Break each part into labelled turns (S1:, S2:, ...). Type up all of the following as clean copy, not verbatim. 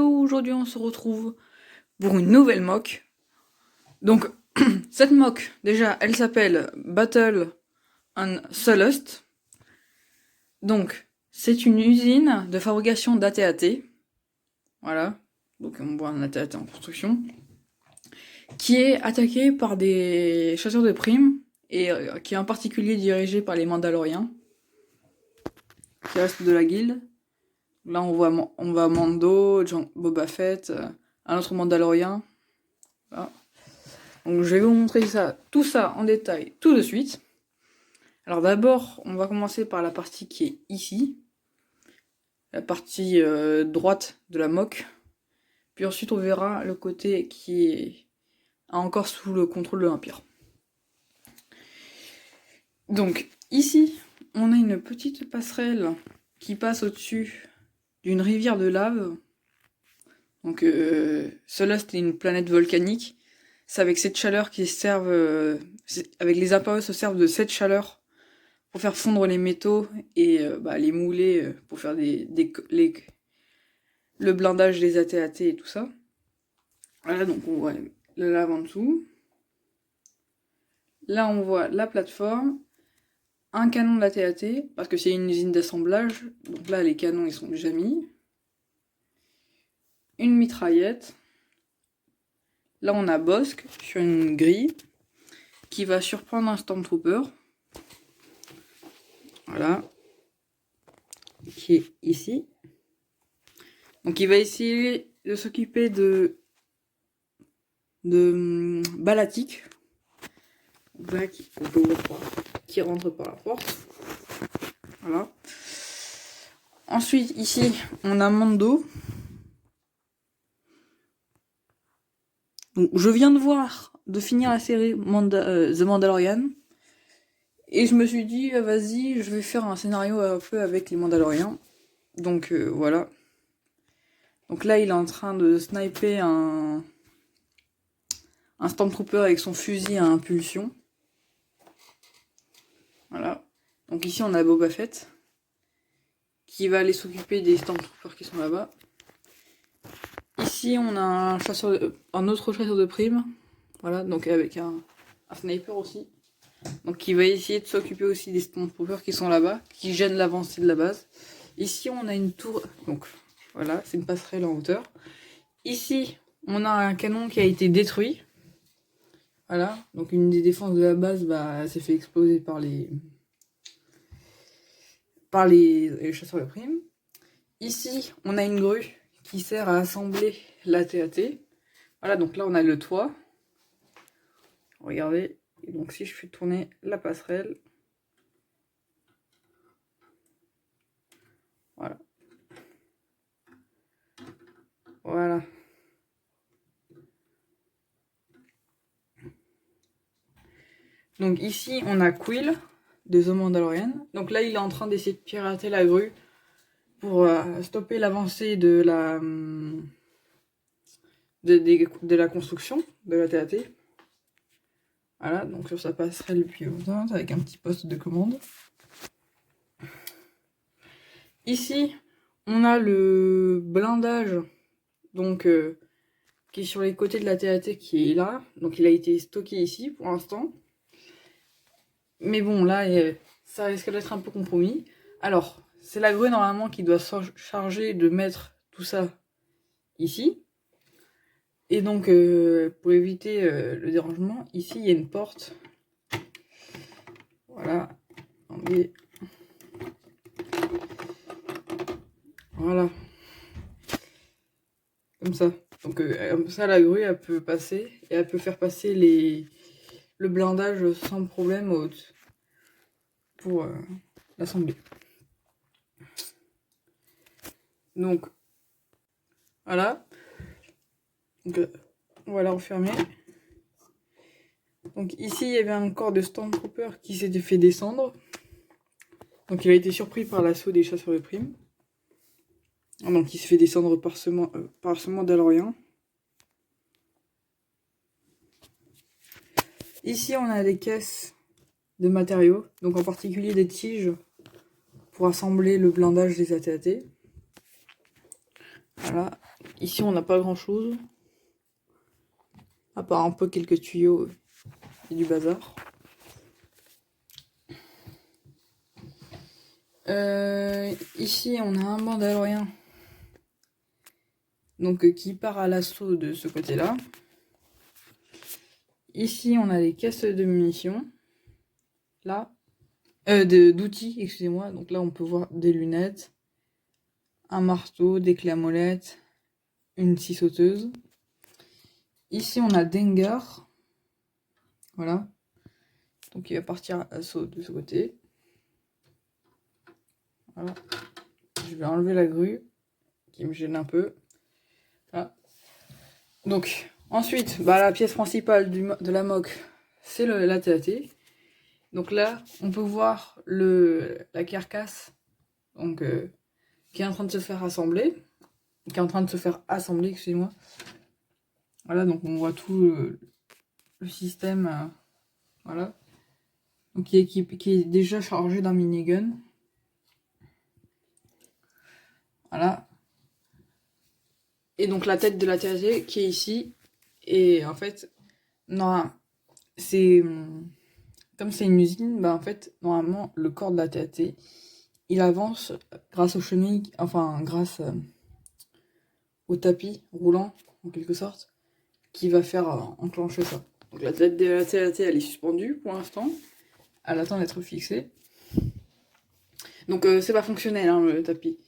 S1: Hello, aujourd'hui on se retrouve pour une nouvelle mock. Donc, cette mock, déjà, elle s'appelle Battle on Solust. Donc, c'est une usine de fabrication d'AT-AT. Voilà, donc on voit un AT-AT en construction. Qui est attaqué par des chasseurs de primes, et qui est en particulier dirigé par les Mandaloriens, qui restent de la guilde. Là, on voit Mando, Boba Fett, un autre Mandalorien. Voilà. Donc, je vais vous montrer tout ça en détail tout de suite. Alors d'abord, on va commencer par la partie qui est ici, la partie droite de la mock. Puis ensuite, on verra le côté qui est encore sous le contrôle de l'Empire. Donc ici, on a une petite passerelle qui passe au-dessus d'une rivière de lave. Donc Solust est une planète volcanique. C'est avec cette chaleur qu'ils servent, avec les impériaux se servent de cette chaleur pour faire fondre les métaux et les mouler pour faire le blindage des AT-AT et tout ça. Voilà, donc on voit la lave en dessous. Là, on voit la plateforme, un canon d'AT-AT, parce que c'est une usine d'assemblage. Donc là, les canons, ils sont déjà mis. Une mitraillette. Là, on a Bossk sur une grille qui va surprendre un Stormtrooper. Voilà. Qui est ici. Donc, il va essayer de s'occuper de Balatik. Là, qui rentre par la porte. Voilà. Ensuite, ici, on a Mando. Donc, je viens de finir la série The Mandalorian. Et je me suis dit, vas-y, je vais faire un scénario un peu avec les Mandaloriens. Donc, voilà. Donc là, il est en train de sniper un Stormtrooper avec son fusil à impulsion. Voilà. Donc ici, on a Boba Fett qui va aller s'occuper des Stormtroopers qui sont là-bas. Ici, on a un autre chasseur de primes. Voilà, donc avec un sniper aussi. Donc qui va essayer de s'occuper aussi des Stormtroopers qui sont là-bas, qui gênent l'avancée de la base. Ici, on a une tour. Donc voilà, c'est une passerelle en hauteur. Ici, on a un canon qui a été détruit. Voilà, donc une des défenses de la base s'est fait exploser par les chasseurs de primes. Ici, on a une grue qui sert à assembler l'AT-AT. Voilà, donc là, on a le toit. Regardez, et donc si je fais tourner la passerelle, voilà. Voilà. Donc ici, on a Quill de The Mandalorian. Donc là, il est en train d'essayer de pirater la grue pour stopper l'avancée de la construction de la TAT. Voilà, donc sur sa passerelle pilote avec un petit poste de commande. Ici, on a le blindage donc qui est sur les côtés de la TAT qui est là. Donc il a été stocké ici pour l'instant. Mais bon, là, ça risque d'être un peu compromis. Alors, c'est la grue normalement qui doit charger de mettre tout ça ici. Et donc, pour éviter le dérangement, ici, il y a une porte. Voilà. Voilà. Comme ça. Donc, comme ça, la grue, elle peut passer. Et elle peut faire passer le blindage sans problème pour l'assembler. Donc, voilà. Donc, on va la refermer. Donc ici, il y avait un corps de Stormtrooper qui s'était fait descendre. Donc il a été surpris par l'assaut des chasseurs de primes. Donc il se fait descendre par ce Mandalorien. Ici, on a des caisses de matériaux, donc en particulier des tiges pour assembler le blindage des AT-AT. Voilà. ici on n'a pas grand chose. À part un peu quelques tuyaux et du bazar. Ici on a un Mandalorien. Donc qui part à l'assaut de ce côté-là. Ici on a des caisses de munitions. Là. D'outils, excusez-moi. Donc là on peut voir des lunettes, un marteau, des clés à molette, une scie sauteuse. Ici on a Dengar. Voilà. Donc il va partir à l'assaut de ce côté. Voilà. Je vais enlever la grue qui me gêne un peu. Voilà. Donc ensuite, la pièce principale de la moque, c'est la TAT. Donc là, on peut voir la carcasse donc, qui est en train de se faire assembler. Excusez-moi. Voilà, donc on voit tout le système. Voilà. Donc qui est déjà chargé d'un minigun. Voilà. Et donc la tête de la TAT qui est ici. Et en fait, non, c'est comme c'est une usine, en fait, normalement, le corps de la TAT, il avance grâce aux chenilles, enfin grâce au tapis roulant, en quelque sorte, qui va faire enclencher ça. Donc la tête de la TAT, elle est suspendue pour l'instant. Elle attend d'être fixée. Donc c'est pas fonctionnel, hein, le tapis.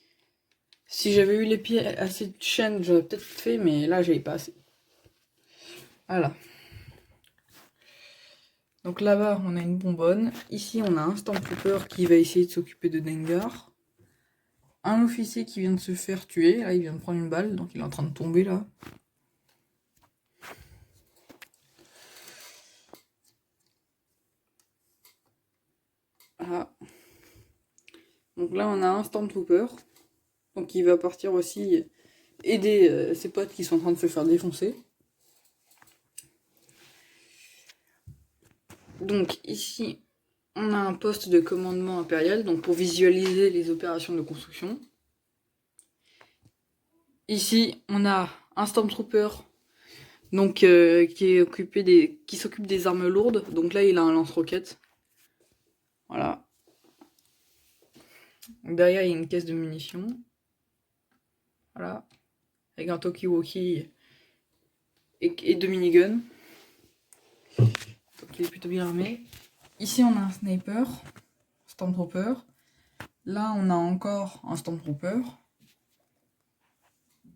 S1: Si j'avais eu les pieds assez de chaîne, j'aurais peut-être fait, mais là, j'avais pas assez. Voilà. Donc là-bas, on a une bonbonne. Ici, on a un Stormtrooper qui va essayer de s'occuper de Dengar. Un officier qui vient de se faire tuer. Là, il vient de prendre une balle, donc il est en train de tomber, là. Voilà. Donc là, on a un Stormtrooper. Donc il va partir aussi aider ses potes qui sont en train de se faire défoncer. Donc ici, on a un poste de commandement impérial, donc pour visualiser les opérations de construction. Ici, on a un Stormtrooper donc, qui s'occupe des armes lourdes. Donc là, il a un lance-roquette. Voilà. Donc derrière, il y a une caisse de munitions. Voilà. Avec un talkie-walkie et deux miniguns. Donc il est plutôt bien armé. Ici, on a un sniper, Stormtrooper. Là, on a encore un Stormtrooper.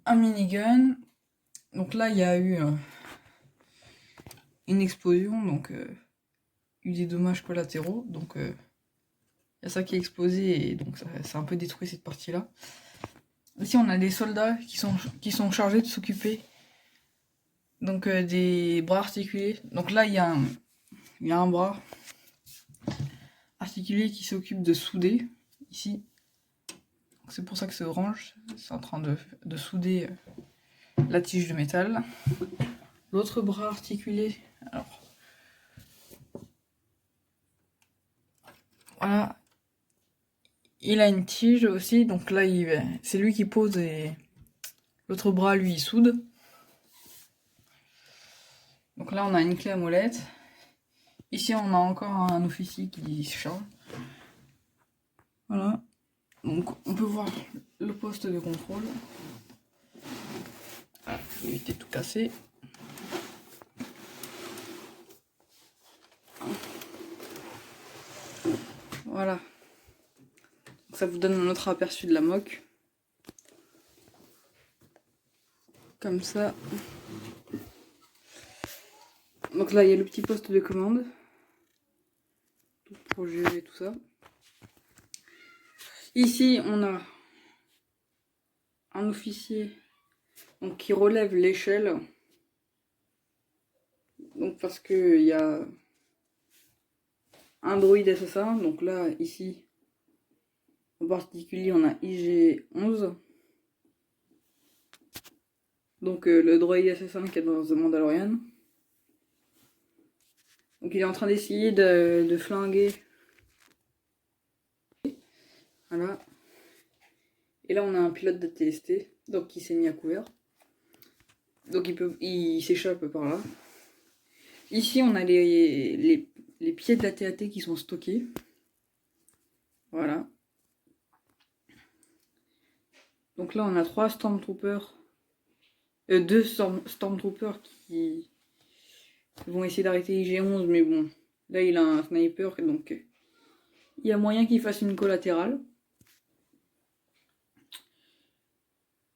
S1: Un minigun. Donc là, il y a eu une explosion, donc eu des dommages collatéraux. Donc il y a ça qui est explosé et donc ça a un peu détruit cette partie-là. Ici, on a des soldats qui sont chargés de s'occuper donc des bras articulés. Donc là, il y a un bras articulé qui s'occupe de souder ici. C'est pour ça que c'est orange. C'est en train de souder la tige de métal. L'autre bras articulé, alors voilà, il a une tige aussi, donc là c'est lui qui pose et l'autre bras lui il soude. Donc là on a une clé à molette. Ici on a encore un officier qui se charge. Voilà, donc on peut voir le poste de contrôle. Voilà, il était tout cassé. Voilà. Donc ça vous donne un autre aperçu de la moque. Comme ça. Donc là il y a le petit poste de commande. Pour gérer tout ça. Ici on a un officier donc, qui relève l'échelle. Donc parce que il y a un droïde assassin. Donc là, ici, en particulier, on a IG-11. Donc le droïde assassin qui est dans The Mandalorian. Donc il est en train d'essayer de flinguer. Voilà. Et là on a un pilote de TST, donc qui s'est mis à couvert. Donc il s'échappe par là. Ici, on a les pieds de la TAT qui sont stockés. Voilà. Donc là, on a 3 Stormtroopers. 2 Stormtroopers qui vont essayer d'arrêter IG-11, mais bon, là il a un sniper, donc il y a moyen qu'il fasse une collatérale.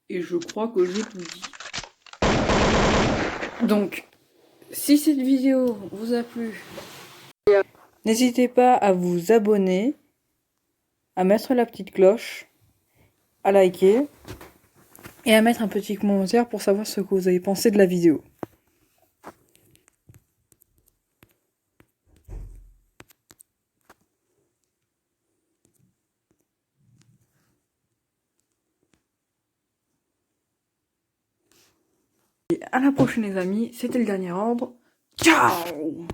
S1: Et je crois que j'ai tout dit. Donc, si cette vidéo vous a plu, n'hésitez pas à vous abonner, à mettre la petite cloche, à liker et à mettre un petit commentaire pour savoir ce que vous avez pensé de la vidéo. Et à la prochaine les amis, c'était le dernier ordre. Ciao!